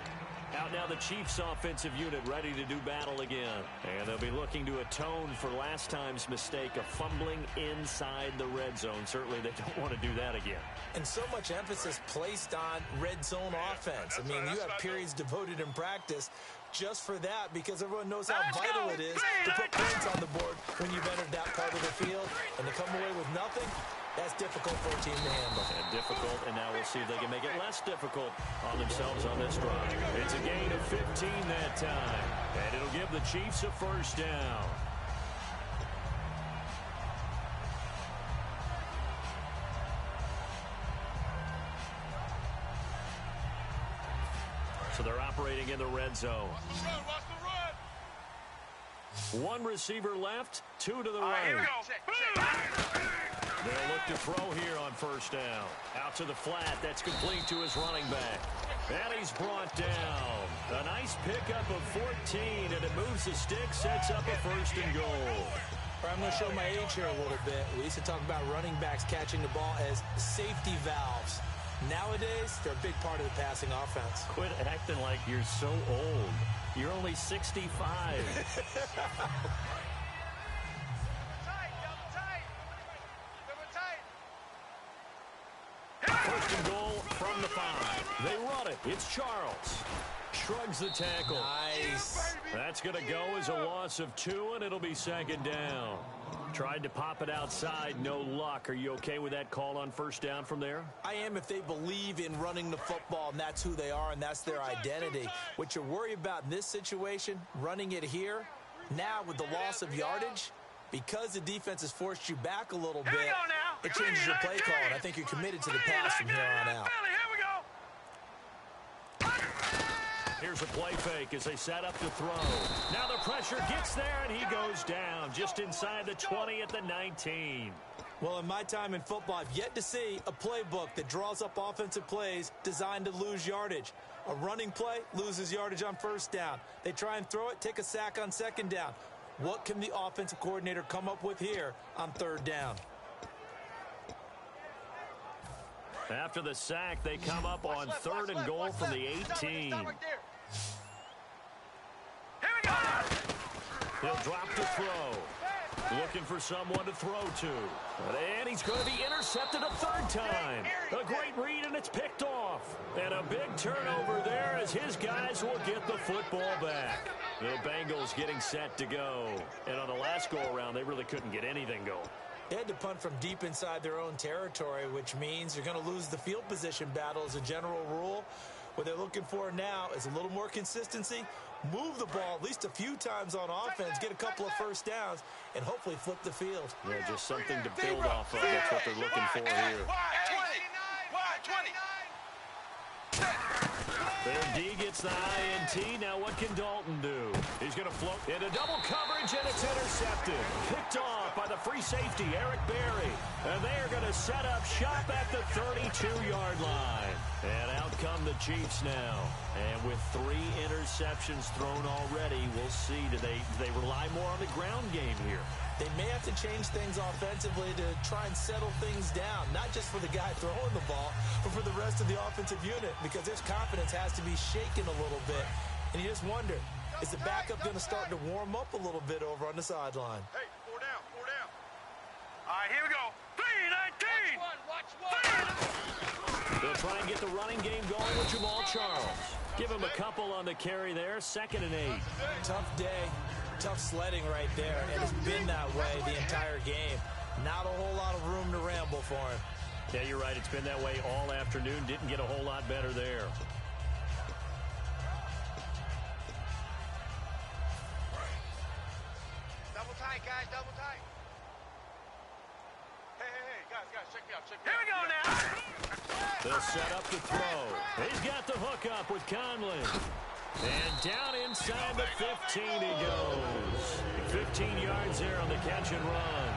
Speaker 3: Out now the Chiefs offensive unit ready to do battle again. And they'll be looking to atone for last time's mistake of fumbling inside the red zone. Certainly they don't want to do that again.
Speaker 4: And so much emphasis placed on red zone offense. I mean, you have periods devoted in practice just for that, because everyone knows how vital it is to put points on the board when you've entered that part of the field. And to come away with nothing, that's difficult for a team to handle.
Speaker 3: And difficult, and now we'll see if they can make it less difficult on themselves on this drive. It's a gain of 15 that time, and it'll give the Chiefs a first down. So they're operating in the red zone.
Speaker 5: Watch the run.
Speaker 3: One receiver left, 2 to the
Speaker 5: All right, here we
Speaker 3: right.
Speaker 5: go.
Speaker 3: They'll look to throw here on first down. Out to the flat. That's complete to his running back. And he's brought down. A nice pickup of 14, and it moves the stick, sets up a 1st and goal.
Speaker 4: Or I'm going to show my age here a little bit. We used to talk about running backs catching the ball as safety valves. Nowadays, they're a big part of the passing offense.
Speaker 3: Quit acting like you're so old. You're only 65. First and goal from the 5. They run it. It's Charles. Shrugs the tackle.
Speaker 4: Nice.
Speaker 3: That's going to go as a loss of 2, and it'll be second down. Tried to pop it outside. No luck. Are you okay with that call on first down from there?
Speaker 4: I am if they believe in running the football, and that's who they are, and that's their identity. What you're worried about in this situation, running it here, now with the loss of yardage, because the defense has forced you back a little bit, it changes your play call, and I think you're committed to the pass from here on out.
Speaker 3: Here's a play fake as they set up to throw. Now the pressure gets there, and he goes down just inside the 20 at the 19.
Speaker 4: Well, in my time in football, I've yet to see a playbook that draws up offensive plays designed to lose yardage. A running play loses yardage on first down. They try and throw it, take a sack on second down. What can the offensive coordinator come up with here on third down?
Speaker 3: After the sack, they come up on third and goal from the 18. He'll drop to throw. Looking for someone to throw to. And he's going to be intercepted a third time. A great read, and it's picked off. And a big turnover there as his guys will get the football back. The Bengals getting set to go. And on the last go-around, they really couldn't get anything going.
Speaker 4: They had to punt from deep inside their own territory, which means you're going to lose the field position battle as a general rule. What they're looking for now is a little more consistency, move the ball at least a few times on offense, get a couple of first downs, and hopefully flip the field.
Speaker 3: Yeah, just something to build off of. That's what they're looking for here. Their D gets the INT. Now what can Dalton do? He's going to float into double coverage, and it's intercepted. Picked off by the free safety, Eric Berry. And they are going to set up shop at the 32-yard line. And out come the Chiefs now. And with 3 interceptions thrown already, we'll see. Do they rely more on the ground game here?
Speaker 4: They may have to change things offensively to try and settle things down, not just for the guy throwing the ball, but for the rest of the offensive unit, because their confidence has to be shaken a little bit. And you just wonder, is the backup going to start to warm up a little bit over on the sideline?
Speaker 5: Hey, 4 down, 4 down. All right, here we go. 3-19.
Speaker 1: Watch one.
Speaker 3: They'll try and get the running game going with Jamal Charles. Give him a couple on the carry there, 2nd and 8.
Speaker 4: Tough day. Tough sledding right there, and it's been that way the entire game. Not a whole lot of room to ramble for him.
Speaker 3: Yeah, you're right. It's been that way all afternoon. Didn't get a whole lot better there.
Speaker 5: Double tight, guys, double tight. Hey, guys, check me out, Here we go now.
Speaker 3: They'll set up to throw. He's got the hook up with Conley. And down inside the 15 he goes. 15 yards there on the catch and run.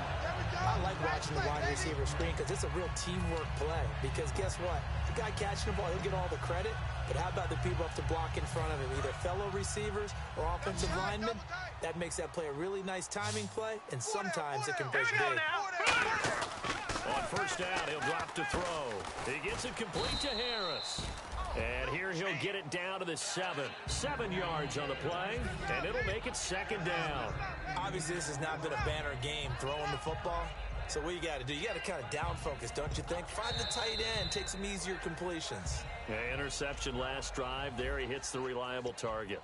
Speaker 4: I like watching the wide receiver screen because it's a real teamwork play. Because guess what? The guy catching the ball, he'll get all the credit. But how about the people up to block in front of him? Either fellow receivers or offensive linemen. That makes that play a really nice timing play. And sometimes it can break big.
Speaker 3: On first down, he'll drop to throw. He gets it complete to Harris. And here he'll get it down to the 7. 7 yards on the play, and it'll make it 2nd down.
Speaker 4: Obviously, this has not been a banner game throwing the football. So what you got to do, you got to kind of down focus, don't you think? Find the tight end, take some easier completions.
Speaker 3: Yeah, interception last drive. There he hits the reliable target.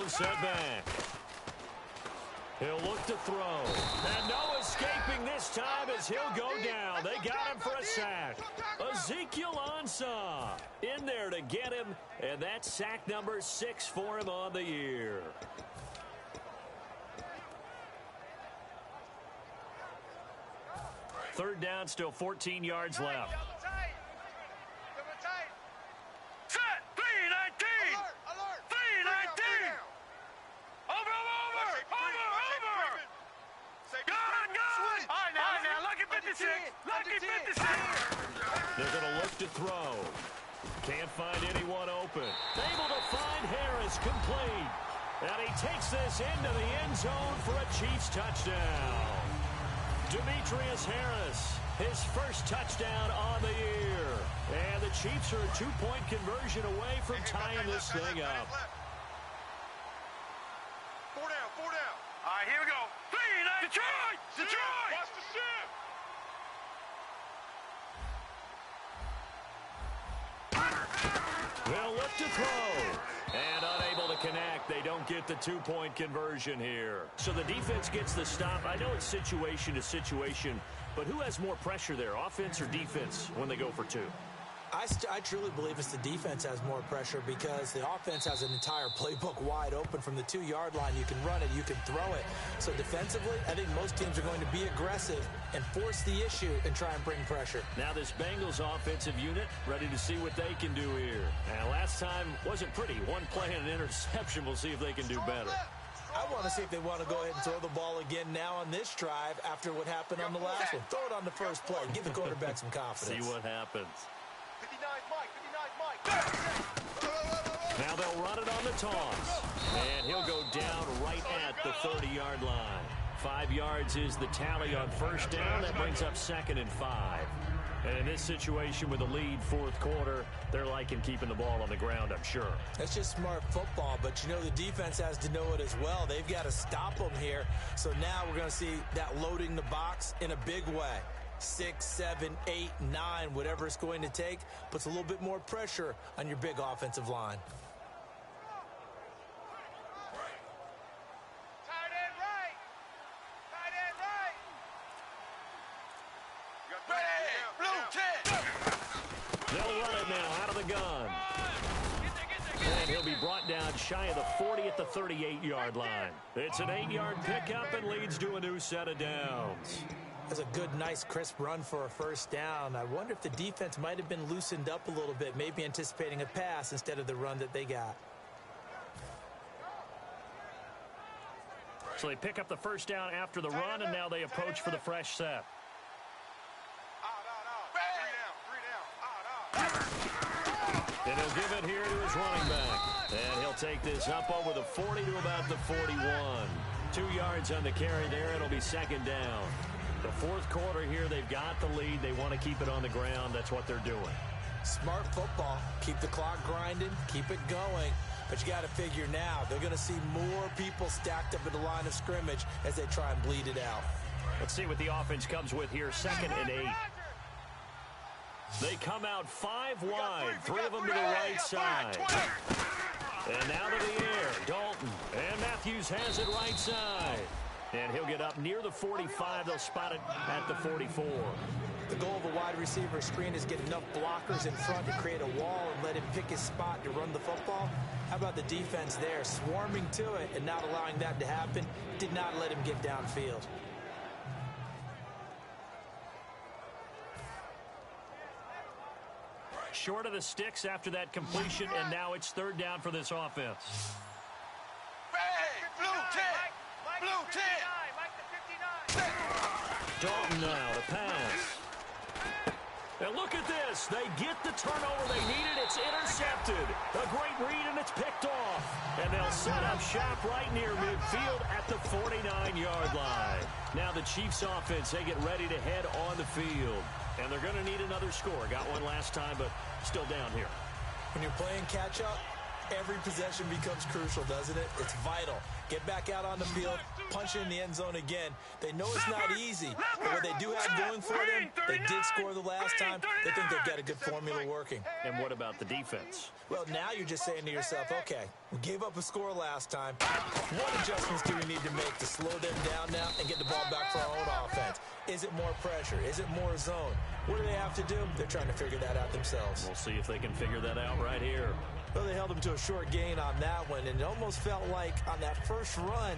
Speaker 3: Setback. He'll look to throw. And no escaping this time as he'll go down. They got him for a sack. Ezekiel Ansah in there to get him. And that's sack number 6 for him on the year. Third down, still 14 yards left.
Speaker 5: Lucky 56.
Speaker 3: They're going to look to throw. Can't find anyone open. Able to find Harris, complete. And he takes this into the end zone for a Chiefs touchdown. Demetrius Harris, his first touchdown on the year. And the Chiefs are a 2-point conversion away from tying this thing up.
Speaker 5: 4 down, 4 down. All right, here we go. 3, Detroit! Detroit! Watch the shift.
Speaker 3: They'll look to throw. And unable to connect. They don't get the 2-point conversion here. So the defense gets the stop. I know it's situation to situation, but who has more pressure there, offense or defense, when they go for 2?
Speaker 4: I truly believe it's the defense has more pressure because the offense has an entire playbook wide open from the 2-yard line. You can run it, you can throw it. So defensively, I think most teams are going to be aggressive and force the issue and try and bring pressure.
Speaker 3: Now this Bengals offensive unit ready to see what they can do here. And last time wasn't pretty. One play and an interception. We'll see if they can do better.
Speaker 4: I want to see if they want to go ahead and throw the ball again now on this drive after what happened on the last one. Throw it on the first play. Give the quarterback some confidence.
Speaker 3: See what happens.
Speaker 5: 59's Mike.
Speaker 3: Now they'll run it on the toss. And he'll go down right at the 30-yard line. 5 yards is the tally on first down. That brings up 2nd and 5. And in this situation with a lead fourth quarter, they're liking keeping the ball on the ground, I'm sure.
Speaker 4: That's just smart football, but you know the defense has to know it as well. They've got to stop them here. So now we're going to see that loading the box in a big way. 6, 7, 8, 9, whatever it's going to take, puts a little bit more pressure on your big offensive line.
Speaker 5: Tight end right. Tight end right. Ready, blue 10.
Speaker 3: They'll run it now out of the gun. And he'll be brought down shy of the 40 at the 38-yard line. It's an 8-yard pickup and leads to a new set of downs.
Speaker 4: That's a good, nice, crisp run for a first down. I wonder if the defense might have been loosened up a little bit, maybe anticipating a pass instead of the run that they got.
Speaker 3: So they pick up the first down after the run, and now they approach for the fresh set. And he'll give it here to his running back. And he'll take this up over the 40 to about the 41. 2 yards on the carry there. It'll be 2nd down. The fourth quarter here, they've got the lead. They want to keep it on the ground. That's what they're doing.
Speaker 4: Smart football. Keep the clock grinding. Keep it going. But you got to figure now, they're going to see more people stacked up at the line of scrimmage as they try and bleed it out.
Speaker 3: Let's see what the offense comes with here. 2nd and 8. They come out 5 wide. 3 of them to the right side. And now to the air. Dalton. And Matthews has it right side. And he'll get up near the 45. They'll spot it at the 44.
Speaker 4: The goal of a wide receiver screen is get enough blockers in front to create a wall and let him pick his spot to run the football. How about the defense there, swarming to it and not allowing that to happen? Did not let him get downfield.
Speaker 3: Short of the sticks after that completion, and now it's 3rd down for this offense.
Speaker 5: Blue 10. Blue 10.
Speaker 3: Dalton now to pass. And look at this. They get the turnover they needed. It's intercepted. A great read, and it's picked off. And they'll set up shop right near midfield at the 49-yard line. Now the Chiefs offense, they get ready to head on the field. And they're going to need another score. Got one last time, but still down here.
Speaker 4: When you're playing catch-up, every possession becomes crucial, doesn't it? It's vital. Get back out on the field, punch it in the end zone again. They know it's not easy, but what they do have going for them, they did score the last time. They think they've got a good formula working.
Speaker 3: And what about the defense?
Speaker 4: Well, now you're just saying to yourself, okay, we gave up a score last time. What adjustments do we need to make to slow them down now and get the ball back for our own offense? Is it more pressure? Is it more zone? What do they have to do? They're trying to figure that out themselves.
Speaker 3: We'll see if they can figure that out right here.
Speaker 4: Well, they held them to a short gain on that one, and it almost felt like on that first run,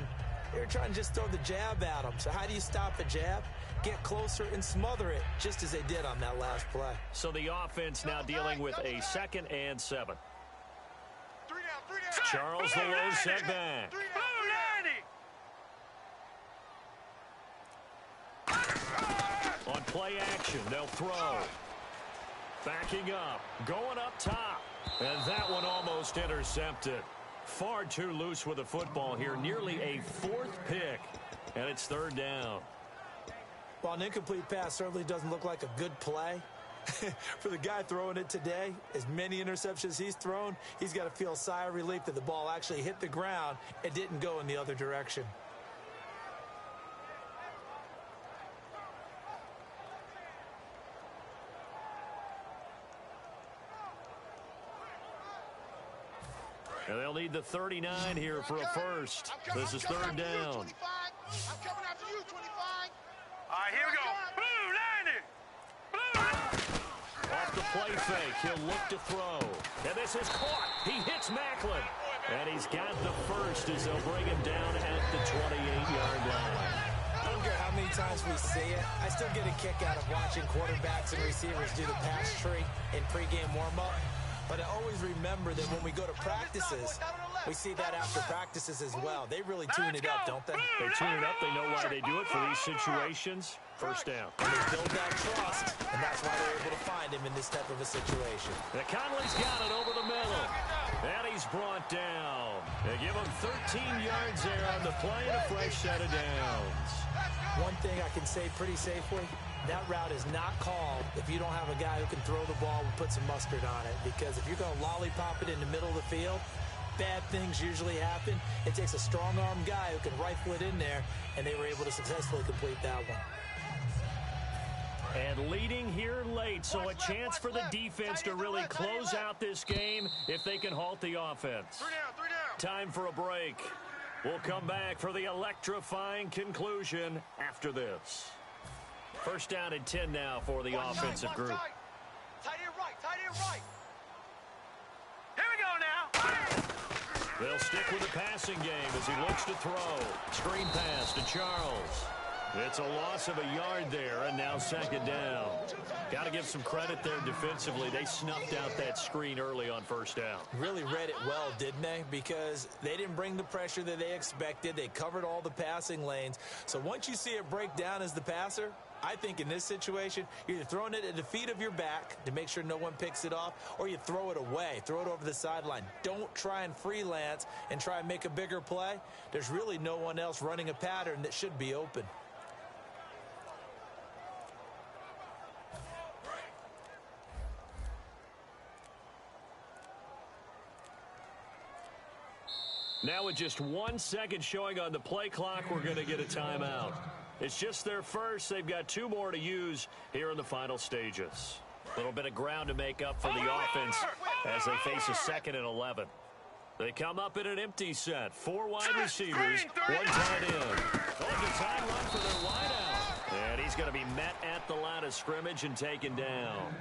Speaker 4: they were trying to just throw the jab at them. So how do you stop a jab? Get closer and smother it, just as they did on that last play.
Speaker 3: So the offense now dealing with a 2nd and 7. Charles the low set back. On play action. They'll throw. Backing up. Going up top. And that one almost intercepted. Far too loose with the football here. Nearly a fourth pick. And it's third down.
Speaker 4: Well, an incomplete pass certainly doesn't look like a good play. For the guy throwing it today, as many interceptions he's thrown, he's got to feel a sigh of relief that the ball actually hit the ground and didn't go in the other direction.
Speaker 3: And they'll need the 39 here for a first. This is third down.
Speaker 5: I'm coming after you, 25. All right, here we go. Blue, 90.
Speaker 3: Off the play fake, he'll look to throw. And this is caught. He hits Macklin. And he's got the first as they'll bring him down at the 28-yard line.
Speaker 4: I don't care how many times we see it. I still get a kick out of watching quarterbacks and receivers do the pass tree in pregame warm-up. But I always remember that when we go to practices, we see that after practices as well. They really tune it up, don't they?
Speaker 3: They tune it up. They know why they do it for these situations. First down.
Speaker 4: And they build that trust, and that's why they're able to find him in this type of a situation.
Speaker 3: The Conley's got it over the middle. And he's brought down. They give him 13 yards there on the play and a fresh set of downs.
Speaker 4: One thing I can say pretty safely, that route is not called if you don't have a guy who can throw the ball and put some mustard on it. Because if you're going to lollipop it in the middle of the field, bad things usually happen. It takes a strong-arm guy who can rifle it in there, and they were able to successfully complete that one.
Speaker 3: And leading here late, so a chance for the defense to really close out this game if they can halt the offense.
Speaker 5: 3 down.
Speaker 3: Time for a break. We'll come back for the electrifying conclusion after this. First down and 10 now for the offensive group.
Speaker 5: Tight end right. Here we go now.
Speaker 3: They'll stick with the passing game as he looks to throw. Screen pass to Charles. It's a loss of a yard there, and now second down. Got to give some credit there defensively. They snuffed out that screen early on first down.
Speaker 4: Really read it well, didn't they? Because they didn't bring the pressure that they expected. They covered all the passing lanes. So once you see it break down as the passer, I think in this situation, you're either throwing it at the feet of your back to make sure no one picks it off, or you throw it away, throw it over the sideline. Don't try and freelance and try and make a bigger play. There's really no one else running a pattern that should be open.
Speaker 3: Now with just 1 second showing on the play clock, we're going to get a timeout. It's just their first. They've got 2 more to use here in the final stages. A little bit of ground to make up for the offense as they face a 2nd and 11. They come up in an empty set. 4 wide receivers, 1 tight end. Oh, the time run for their wideout. And he's going to be met at the line of scrimmage and taken down.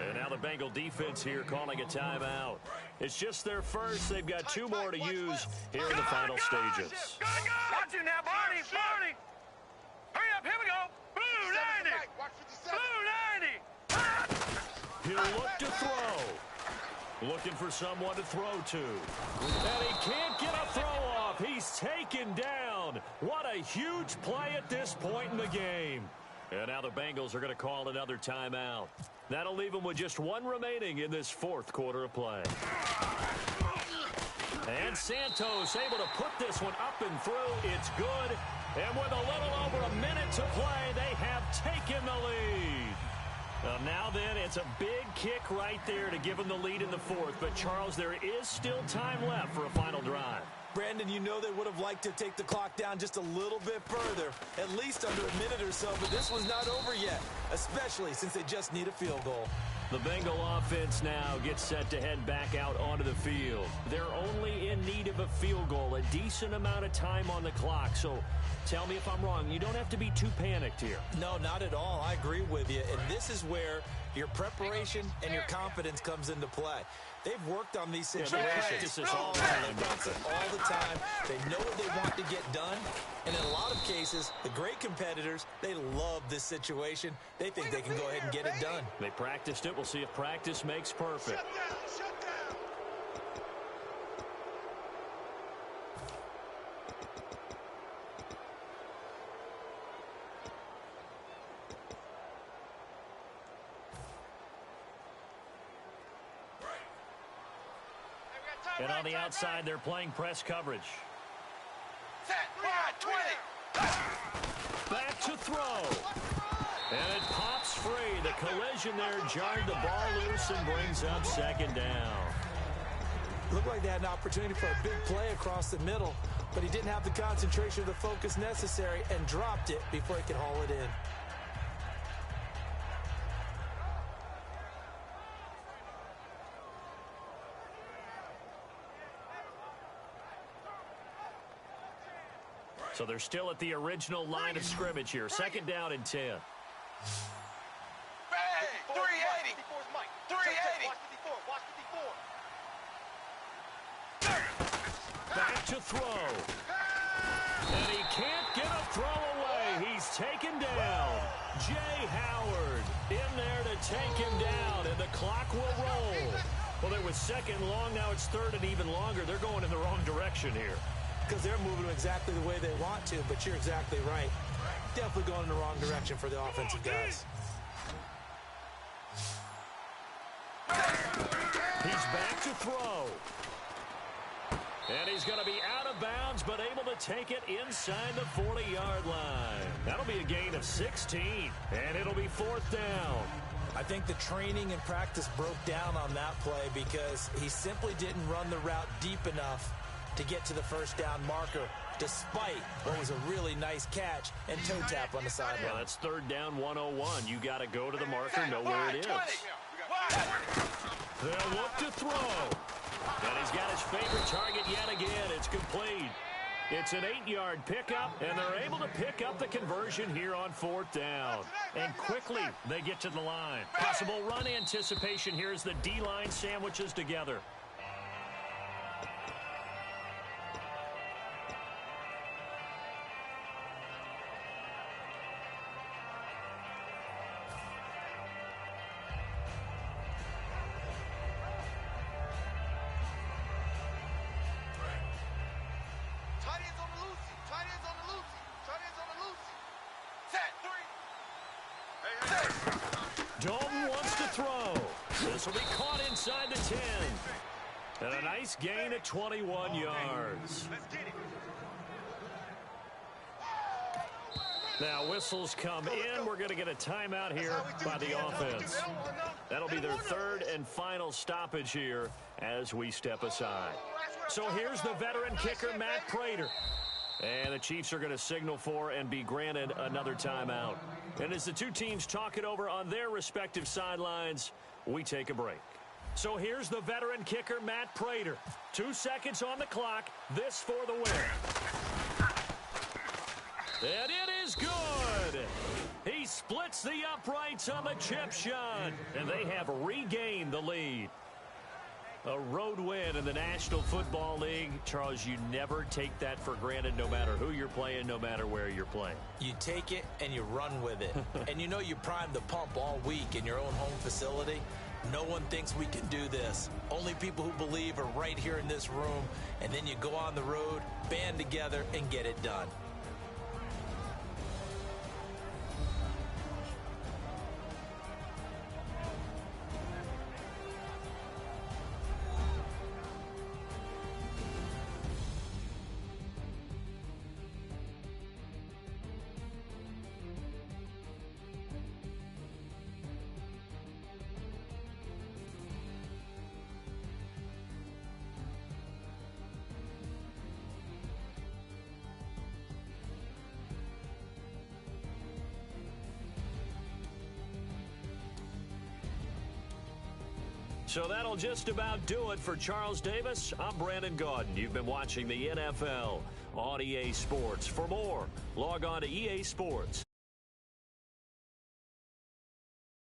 Speaker 3: And now the Bengal defense here calling a timeout. It's just their first. They've got 2 more to use here in the final stages.
Speaker 5: Watch it now, Barney. Hurry up, here we go. Blue 90.
Speaker 3: He'll look to throw. Looking for someone to throw to. And he can't get a throw off. He's taken down. What a huge play at this point in the game. And now the Bengals are going to call another timeout. That'll leave them with just 1 remaining in this 4th quarter of play. And Santos able to put this one up and through. It's good. And with a little over a minute to play, they have taken the lead. Now then, it's a big kick right there to give them the lead in the 4th. But, Charles, there is still time left for a final drive.
Speaker 4: Brandon, you know they would have liked to take the clock down just a little bit further, at least under a minute or so, but this was not over yet, especially since they just need a field goal.
Speaker 3: The Bengal offense now gets set to head back out onto the field. They're only in need of a field goal, a decent amount of time on the clock, so tell me if I'm wrong. You don't have to be too panicked here.
Speaker 4: No, not at all. I agree with you, and this is where your preparation and your confidence comes into play. They've worked on these situations all the time. They know what they want to get done. And in a lot of cases, the great competitors, they love this situation. They think they can go ahead and get it done.
Speaker 3: They practiced it. We'll see if practice makes perfect.
Speaker 5: Shut down.
Speaker 3: And on the outside, they're playing press coverage.
Speaker 5: Set, wide, 20.
Speaker 3: Back to throw. And it pops free. The collision there jarred the ball loose and brings up second down.
Speaker 4: Looked like they had an opportunity for a big play across the middle, but he didn't have the concentration or the focus necessary and dropped it before he could haul it in.
Speaker 3: So they're still at the original line of scrimmage here. Second down and 10.
Speaker 5: Hey, 380. 380.
Speaker 3: Back to throw. And he can't get a throw away. He's taken down. Jay Howard in there to take him down, and the clock will roll. Well, it was second long. Now it's third and even longer. They're going in the wrong direction here.
Speaker 4: Because they're moving exactly the way they want to, but you're exactly right. Definitely going in the wrong direction for the offensive guys.
Speaker 3: He's back to throw. And he's going to be out of bounds, but able to take it inside the 40-yard line. That'll be a gain of 16, and it'll be fourth down.
Speaker 4: I think the training and practice broke down on that play because he simply didn't run the route deep enough to get to the first down marker, despite what was a really nice catch and toe tap on the sideline.
Speaker 3: Well, that's third down 101. You got to go to the marker, know where it is. They'll look to throw. And he's got his favorite target yet again. It's complete. It's an 8-yard pickup, and they're able to pick up the conversion here on fourth down. And quickly, they get to the line. Possible run anticipation here as the D-line sandwiches together. Dalton wants to throw. This will be caught inside the 10. And a nice gain at 21 yards. Now whistles come in. We're going to get a timeout here by the offense. That'll be their third and final stoppage here as we step aside. So here's the veteran kicker, Matt Prater. And the Chiefs are going to signal for and be granted another timeout. And as the two teams talk it over on their respective sidelines, we take a break. So here's the veteran kicker, Matt Prater. 2 seconds on the clock. This for the win. And it is good. He splits the uprights on the chip shot. And they have regained the lead. A road win in the National Football League. Charles, you never take that for granted no matter who you're playing, no matter where you're playing.
Speaker 4: You take it and you run with it. And you know you primed the pump all week in your own home facility. No one thinks we can do this. Only people who believe are right here in this room. And then you go on the road, band together, and get it done.
Speaker 3: So that'll just about do it for Charles Davis. I'm Brandon Gaudin. You've been watching the NFL on EA Sports. For more, log on to EA Sports.